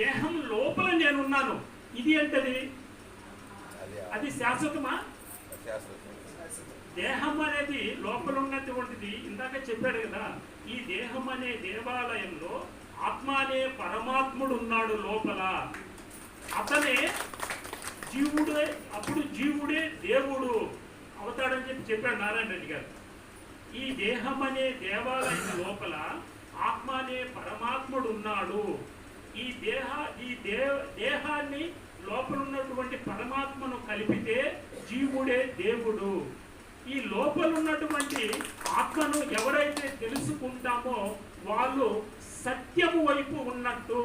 దేహం లోపల నేనున్నాను. ఇది ఏంటది? అది శాశ్వతమా? దేహం అనేది లోపల ఉన్నటువంటిది. ఇందాక చెప్పాడు కదా, ఈ దేహం అనే దేవాలయంలో ఆత్మ అనే పరమాత్ముడు ఉన్నాడు లోపల. అతనే జీవుడే, అప్పుడు జీవుడే దేవుడు అవుతాడని చెప్పాడు నారాయణ రెడ్డి గారు. ఈ దేహం అనే దేవాలయం లోపల ఆత్మ అనే పరమాత్ముడు ఉన్నాడు. ఈ దేహాన్ని లోపల ఉన్నటువంటి పరమాత్మను కలిపితే జీవుడే దేవుడు. ఈ లోపల ఉన్నటువంటి ఆత్మను ఎవరైతే తెలుసుకుంటామో వాళ్ళు సత్యము వైపు ఉన్నట్టు.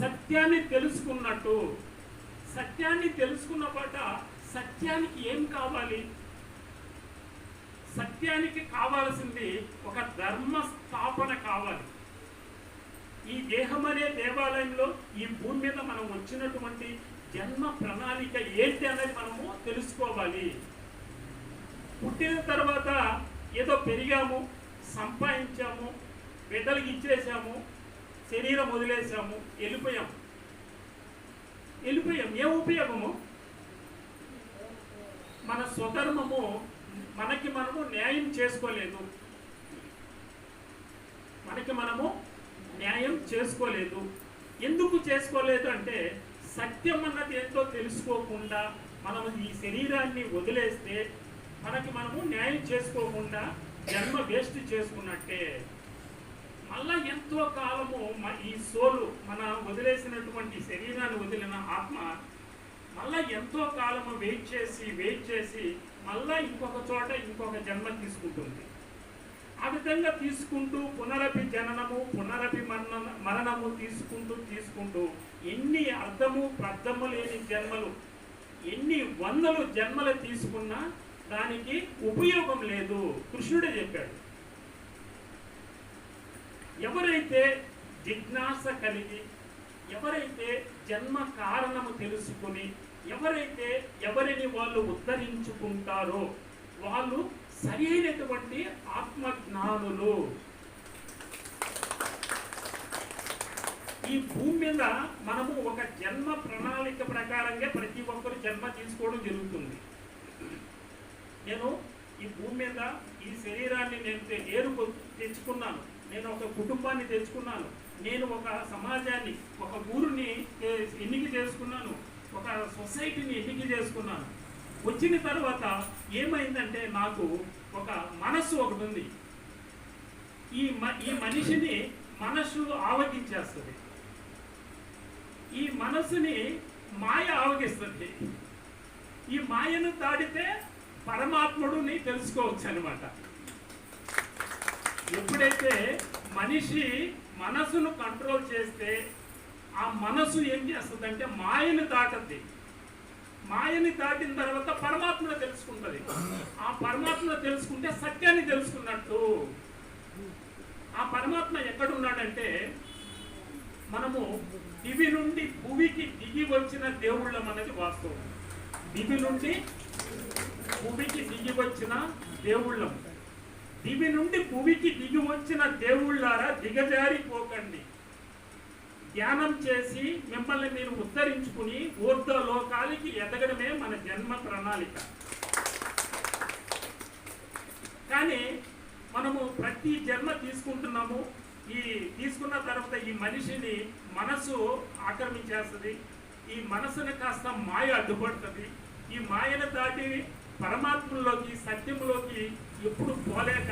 సత్యాన్ని తెలుసుకున్నట్టు. సత్యాన్ని తెలుసుకున్న పాట సత్యానికి ఏం కావాలి? సత్యానికి కావాల్సింది ఒక ధర్మ స్థాపన కావాలి. ఈ దేహం అనే దేవాలయంలో ఈ భూమి మీద మనం వచ్చినటువంటి జన్మ ప్రణాళిక ఏంటి అనేది మనము తెలుసుకోవాలి. పుట్టిన తర్వాత ఏదో పెరిగాము, సంపాదించాము, బిడ్డలకి ఇచ్చేసాము, శరీరం వదిలేసాము, వెళ్ళిపోయాం. ఏ ఉపయోగము? మన స్వధర్మము మనకి మనము న్యాయం చేసుకోలేదు. ఎందుకు చేసుకోలేదు అంటే సత్యం అన్నది ఏంటో తెలుసుకోకుండా మనం ఈ శరీరాన్ని వదిలేస్తే మనము న్యాయం చేసుకోకుండా జన్మ వేస్ట్ చేసుకున్నట్టే. మళ్ళా ఎంతో కాలము ఈ సోలు మన వదిలేసినటువంటి శరీరాన్ని వదిలిన ఆత్మ మళ్ళా ఎంతో కాలము వెయిట్ చేసి మళ్ళా ఇంకొక చోట ఇంకొక జన్మ తీసుకుంటుంది. ఆ విధంగా తీసుకుంటూ పునరపి జననము పునరపి మరణము తీసుకుంటూ ఎన్ని అర్థము ప్రర్థము లేని జన్మలు, ఎన్ని వందలు జన్మలు తీసుకున్నా దానికి ఉపయోగం లేదు. కృష్ణుడే చెప్పాడు. ఎవరైతే జిజ్ఞాస కలిగి, ఎవరైతే జన్మ కారణము తెలుసుకుని, ఎవరైతే ఎవరిని వాళ్ళు ఉద్ధరించుకుంటారో వాళ్ళు సరైనటువంటి ఆత్మజ్ఞానులు. ఈ భూమి మీద మనము ఒక జన్మ ప్రణాళిక ప్రకారంగా ప్రతి ఒక్కరు జన్మ తీసుకోవడం జరుగుతుంది. నేను ఈ భూమి మీద ఈ శరీరాన్ని నేను తెచ్చుకున్నాను, నేను ఒక కుటుంబాన్ని తెచ్చుకున్నాను, నేను ఒక సమాజాన్ని, ఒక ఊరిని ఎన్నిక చేసుకున్నాను, ఒక సొసైటీని ఎన్నిక చేసుకున్నాను. వచ్చిన తర్వాత ఏమైందంటే నాకు ఒక మనస్సు ఒకటి ఉంది. ఈ మనిషిని మనస్సు ఆవగించేస్తుంది. ఈ మనస్సుని మాయ ఆవగిస్తుంది. ఈ మాయను దాటితే పరమాత్ముడిని తెలుసుకోవచ్చు అనమాట. ఎప్పుడైతే మనిషి మనసును కంట్రోల్ చేస్తే ఆ మనసు ఏం చేస్తుంది అంటే మాయను దాటద్ది. మాయని దాటిన తర్వాత పరమాత్మను తెలుసుకుంటుంది. ఆ పరమాత్మను తెలుసుకుంటే సత్యాన్ని తెలుసుకున్నట్టు. ఆ పరమాత్మ ఎక్కడున్నాడంటే మనము దివి నుండి భూమికి దిగి వచ్చిన దేవుళ్ళం అనేది వాస్తవం. దివి నుండి భూమికి దిగి వచ్చిన దేవుళ్ళం. దివి నుండి భూమికి దిగి వచ్చిన దేవుళ్ళారా దిగజారిపోకండి. ధ్యానం చేసి మిమ్మల్ని మీరు ఉద్ధరించుకుని ఊర్ధ్వ లోకాలకి ఎదగడమే మన జన్మ ప్రణాళిక. కానీ మనము ప్రతి జన్మ తీసుకుంటున్నాము. ఈ తీసుకున్న తర్వాత ఈ మనిషిని మనసు ఆక్రమించేస్తుంది. ఈ మనసుని కాస్త మాయ అడ్డుపడుతుంది. ఈ మాయను దాటి పరమాత్మలోకి సత్యంలోకి ఎప్పుడు పోలేక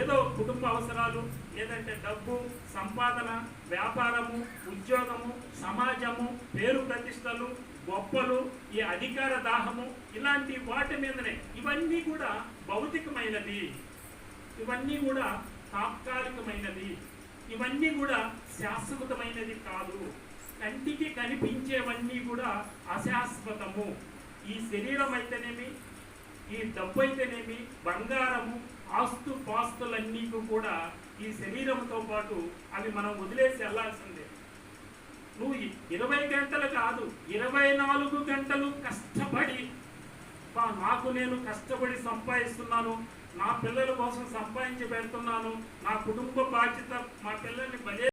ఏదో కుటుంబ అవసరాలు, లేదంటే డబ్బు, సంపాదన, వ్యాపారము, ఉద్యోగము, సమాజము, పేరు ప్రతిష్టలు, గొప్పలు, ఈ అధికార దాహము, ఇలాంటి వాటి మీదనే. ఇవన్నీ కూడా భౌతికమైనది, ఇవన్నీ కూడా తాత్కాలికమైనది, ఇవన్నీ కూడా శాశ్వతమైనది కాదు. కంటికి కనిపించేవన్నీ కూడా అశాశ్వతము. ఈ శరీరం అయితేనేమి, ఈ డబ్బు అయితేనేమి, బంగారము, పాస్తులన్నీ కూడా ఈ శరీరంతో పాటు అవి మనం వదిలేసి వెళ్ళాల్సిందే. నువ్వు 20 గంటలు కాదు 24 గంటలు కష్టపడి, నాకు నేను కష్టపడి సంపాదిస్తున్నాను, నా పిల్లల కోసం సంపాదించి పెడుతున్నాను, నా కుటుంబ బాధ్యత మా పిల్లల్ని బలే